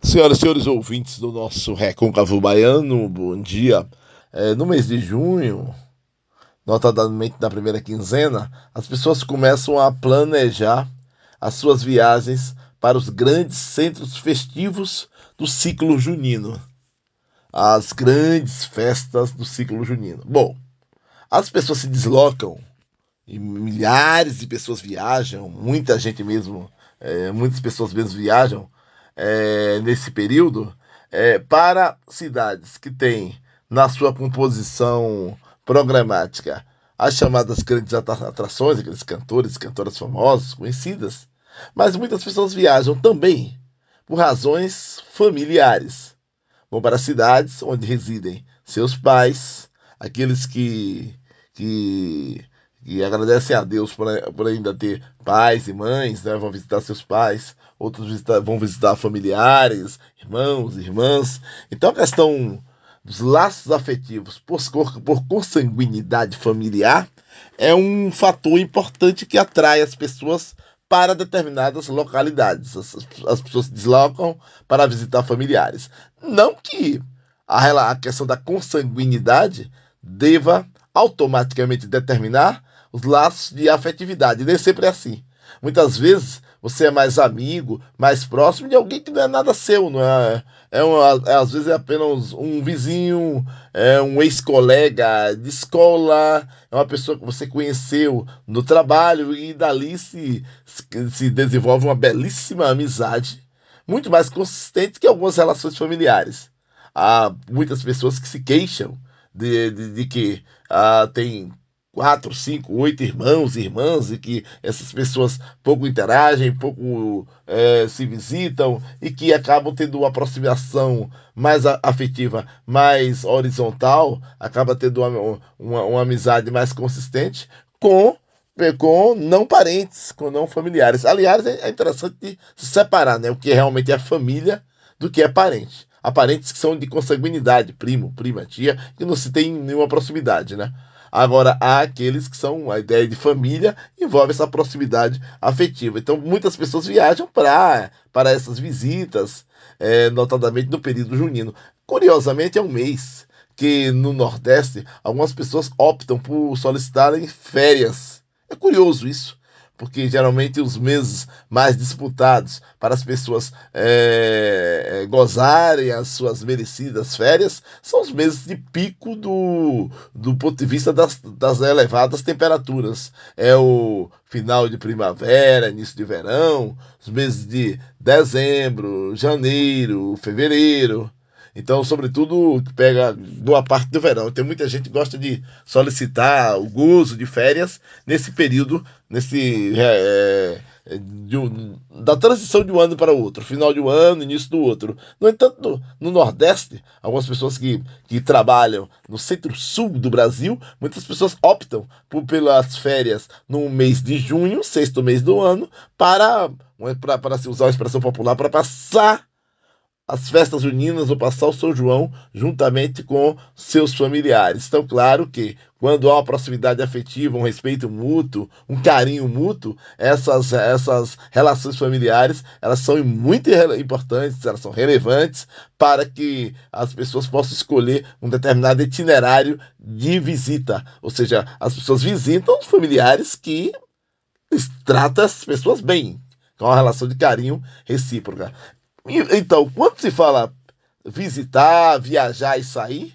Senhoras e senhores ouvintes do nosso Recôncavo Baiano, bom dia. No mês de junho, notadamente na primeira quinzena, as pessoas começam a planejar as suas viagens para os grandes centros festivos do ciclo junino, as grandes festas do ciclo junino. Bom, as pessoas se deslocam e milhares de pessoas viajam, muita gente mesmo, muitas pessoas mesmo viajam nesse período para cidades que têm na sua composição programática as chamadas grandes atrações, aqueles cantores e cantoras famosos, conhecidas, mas muitas pessoas viajam também por razões familiares. Vão para cidades onde residem seus pais, aqueles que, que agradecem a Deus por ainda ter pais e mães, né? Vão visitar seus pais, outros vão visitar familiares, irmãos, irmãs. Então a questão dos laços afetivos por consanguinidade familiar é um fator importante que atrai as pessoas para determinadas localidades. As pessoas se deslocam para visitar familiares. Não que a questão da consanguinidade deva automaticamente determinar os laços de afetividade. Nem sempre é assim. Muitas vezes você é mais amigo, mais próximo de alguém que não é nada seu, não é? Às vezes é apenas um vizinho, é um ex-colega de escola, é uma pessoa que você conheceu no trabalho e dali se desenvolve uma belíssima amizade, muito mais consistente que algumas relações familiares. Há muitas pessoas que se queixam de que tem 4, 5, 8 irmãos e irmãs e que essas pessoas pouco interagem, pouco se visitam e que acabam tendo uma aproximação mais afetiva, mais horizontal, acaba tendo uma amizade mais consistente com com não parentes, com não familiares. Aliás, é interessante se separar, né, o que realmente é família do que é parente. Há parentes que são de consanguinidade, primo, prima, tia, que não se tem nenhuma proximidade, né? Agora, há aqueles que são a ideia de família, envolve essa proximidade afetiva. Então, muitas pessoas viajam para essas visitas, notadamente no período junino. Curiosamente, é um mês que no Nordeste algumas pessoas optam por solicitarem férias. É curioso isso, porque geralmente os meses mais disputados para as pessoas gozarem as suas merecidas férias são os meses de pico do ponto de vista das elevadas temperaturas. É o final de primavera, início de verão, os meses de dezembro, janeiro, fevereiro. Então, sobretudo, pega boa parte do verão. Tem muita gente que gosta de solicitar o gozo de férias nesse período, da transição de um ano para o outro, final de um ano, início do outro. No entanto, no Nordeste, algumas pessoas que trabalham no centro-sul do Brasil, muitas pessoas optam pelas férias no mês de junho, sexto mês do ano, para se usar a expressão popular, para passar as festas juninas ou passar o São João juntamente com seus familiares. Então, claro que quando há uma proximidade afetiva, um respeito mútuo, um carinho mútuo, essas relações familiares, elas são muito importantes, elas são relevantes para que as pessoas possam escolher um determinado itinerário de visita. Ou seja, as pessoas visitam os familiares que tratam as pessoas bem, com uma relação de carinho recíproca. Então, quando se fala visitar, viajar e sair,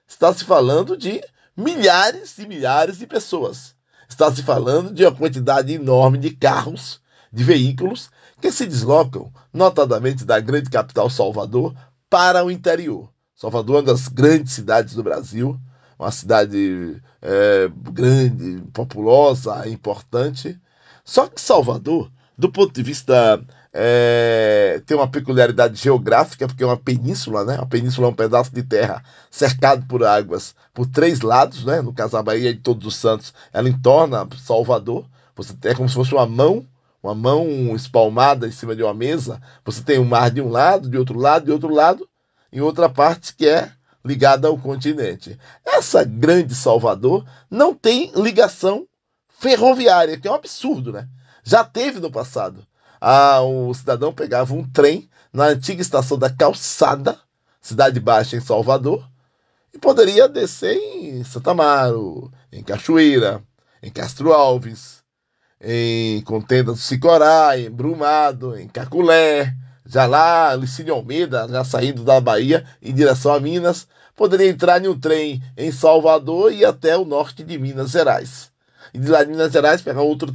está se falando de milhares e milhares de pessoas. Está se falando de uma quantidade enorme de carros, de veículos que se deslocam, notadamente da grande capital Salvador, para o interior. Salvador é uma das grandes cidades do Brasil, uma cidade grande, populosa, importante. Só que Salvador, do ponto de vista tem uma peculiaridade geográfica, porque é uma península, né? A península é um pedaço de terra cercado por águas por três lados, né? No caso, a Baía de Todos os Santos, ela entorna Salvador. É como se fosse uma mão espalmada em cima de uma mesa. Você tem o mar de um lado, de outro lado, de outro lado, em outra parte que é ligada ao continente. Essa grande Salvador não tem ligação ferroviária, que é um absurdo, né? Já teve no passado. O cidadão pegava um trem na antiga estação da Calçada, Cidade Baixa, em Salvador, e poderia descer em Santa Amaro, em Cachoeira, em Castro Alves, em Contenda do Sicorá, em Brumado, em Caculé, já lá, Licínio Almeida, já saindo da Bahia em direção a Minas, poderia entrar em um trem em Salvador e ir até o norte de Minas Gerais. E de lá de Minas Gerais pegar outro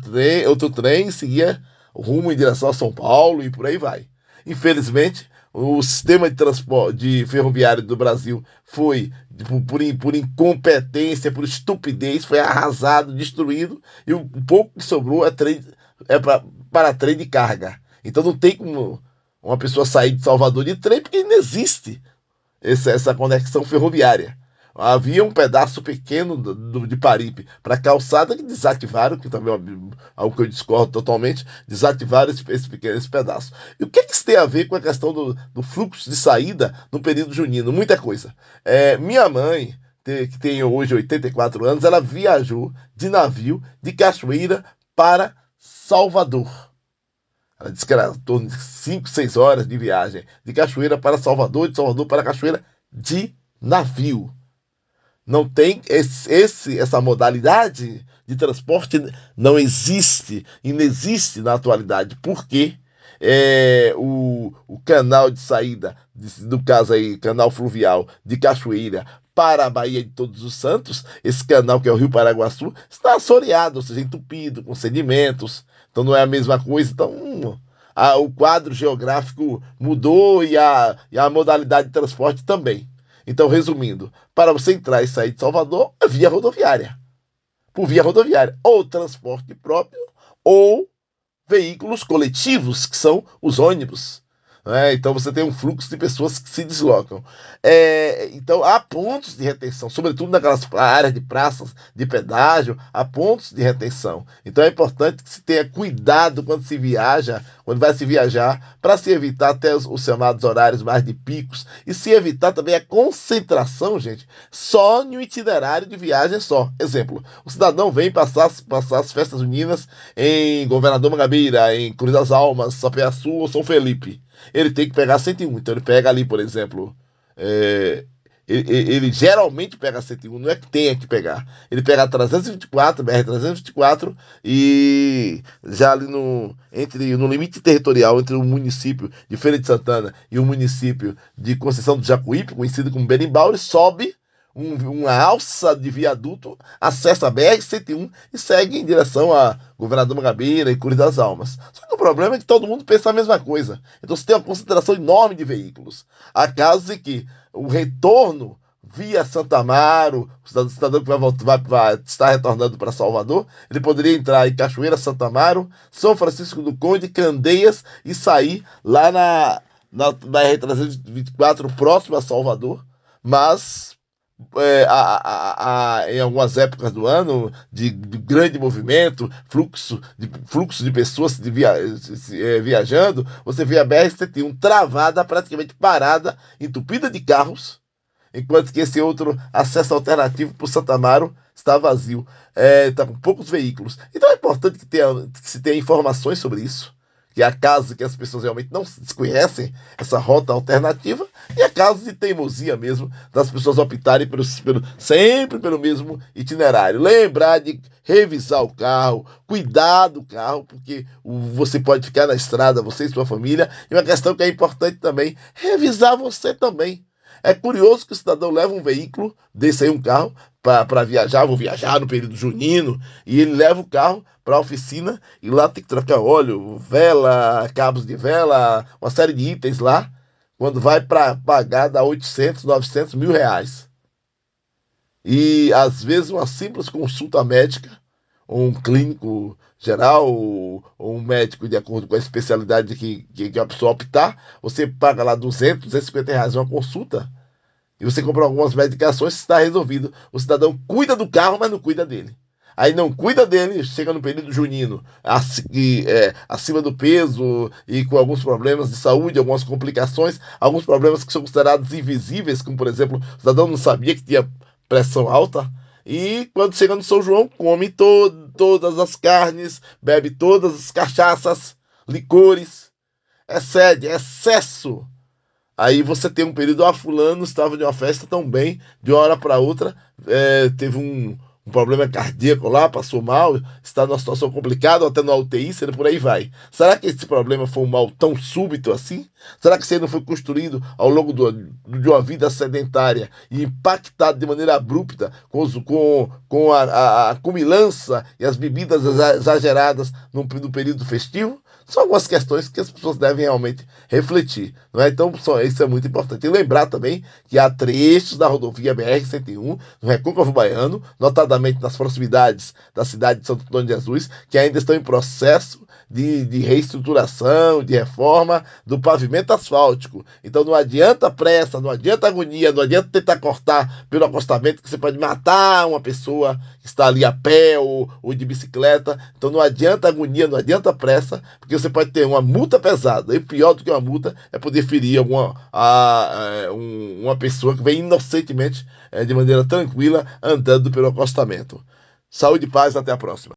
trem e seguir o rumo em direção a São Paulo e por aí vai. Infelizmente, o sistema de transporte de ferroviário do Brasil foi, por incompetência, por estupidez, foi arrasado, destruído, e o pouco que sobrou é para trem de carga. Então não tem como uma pessoa sair de Salvador de trem, porque não existe essa conexão ferroviária. Havia um pedaço pequeno de Paripe para a calçada que desativaram, que também é algo que eu discordo totalmente, desativaram esse pedaço. E o que isso tem a ver com a questão do fluxo de saída no período junino? Muita coisa. Minha mãe, que tem hoje 84 anos, ela viajou de navio de Cachoeira para Salvador. Ela disse que era em torno de 5, 6 horas de viagem de Cachoeira para Salvador, de Salvador para Cachoeira de navio. Não tem essa modalidade de transporte, não existe, inexiste na atualidade, porque o canal de saída, no caso aí, canal fluvial de Cachoeira para a Baía de Todos os Santos, esse canal que é o Rio Paraguaçu, está assoreado, ou seja, entupido, com sedimentos, então não é a mesma coisa, então o quadro geográfico mudou e a modalidade de transporte também. Então, resumindo, para você entrar e sair de Salvador, é via rodoviária. Por via rodoviária. Ou transporte próprio, ou veículos coletivos, que são os ônibus. Então você tem um fluxo de pessoas que se deslocam. Então há pontos de retenção, sobretudo naquelas áreas de praças de pedágio, há pontos de retenção. Então é importante que se tenha cuidado quando se viaja, quando vai se viajar, para se evitar até os chamados horários mais de picos e se evitar também a concentração, gente, só no itinerário de viagem só. Exemplo, o cidadão vem passar as festas juninas em Governador Mangabeira, em Cruz das Almas, Sapé-Açu ou São Felipe. Ele tem que pegar 101. Então ele pega ali, por exemplo, ele geralmente pega 101, não é que tenha que pegar. Ele pega a 324, BR-324 e já ali no limite territorial entre o município de Feira de Santana e o município de Conceição do Jacuípe, conhecido como Berimbau, ele sobe uma alça de viaduto, acessa a BR-101 e segue em direção a Governador Mangabeira e Cruz das Almas. Só que o problema é que todo mundo pensa a mesma coisa. Então você tem uma concentração enorme de veículos. Há casos em que o retorno via Santa Amaro, o cidadão que vai estar retornando para Salvador, ele poderia entrar em Cachoeira, Santa Amaro, São Francisco do Conde, Candeias e sair lá na BR-324, próximo a Salvador, mas em algumas épocas do ano de grande movimento, fluxo de pessoas viajando, você vê a BR-101 travada, praticamente parada, entupida de carros, enquanto que esse outro acesso alternativo para o Santa Amaro está vazio, está com poucos veículos. Então é importante que se tenha informações sobre isso, que há casos que as pessoas realmente não desconhecem essa rota alternativa, e há casos de teimosia mesmo, das pessoas optarem sempre pelo mesmo itinerário. Lembrar de revisar o carro, cuidar do carro, porque você pode ficar na estrada, você e sua família, e uma questão que é importante também, revisar você também. É curioso que o cidadão leva um veículo, desse aí um carro, para viajar, vou viajar no período junino, e ele leva o carro para a oficina e lá tem que trocar óleo, vela, cabos de vela, uma série de itens lá. Quando vai para pagar, dá 800, 900, R$ 1.000. E às vezes uma simples consulta médica, ou um clínico geral, ou um médico de acordo com a especialidade que a pessoa optar, você paga lá R$ 250 uma consulta, e você compra algumas medicações, está resolvido. O cidadão cuida do carro, mas não cuida dele. Aí não cuida dele, chega no período junino, acima do peso e com alguns problemas de saúde, algumas complicações, alguns problemas que são considerados invisíveis, como por exemplo, o cidadão não sabia que tinha pressão alta, e quando chega no São João, come todas as carnes, bebe todas as cachaças, licores, excede, excesso. Aí você tem um período, fulano estava de uma festa tão bem, de uma hora para outra, teve um problema cardíaco lá, passou mal, está numa situação complicada, ou até na UTI, sendo por aí vai. Será que esse problema foi um mal tão súbito assim? Será que isso aí não foi construído ao longo de uma vida sedentária e impactado de maneira abrupta com a cumilança e as bebidas exageradas no período festivo? São algumas questões que as pessoas devem realmente refletir, não é? Então, isso é muito importante. E lembrar também que há trechos da rodovia BR-101, no Recôncavo Baiano, notadamente nas proximidades da cidade de Santo Antônio de Jesus, que ainda estão em processo de reestruturação, de reforma do pavimento asfáltico. Então não adianta pressa, não adianta agonia, não adianta tentar cortar pelo acostamento, que você pode matar uma pessoa que está ali a pé ou de bicicleta. Então não adianta agonia, não adianta pressa, porque você pode ter uma multa pesada. E pior do que uma multa é poder ferir uma pessoa que vem inocentemente, de maneira tranquila, andando pelo acostamento. Saúde e paz, até a próxima.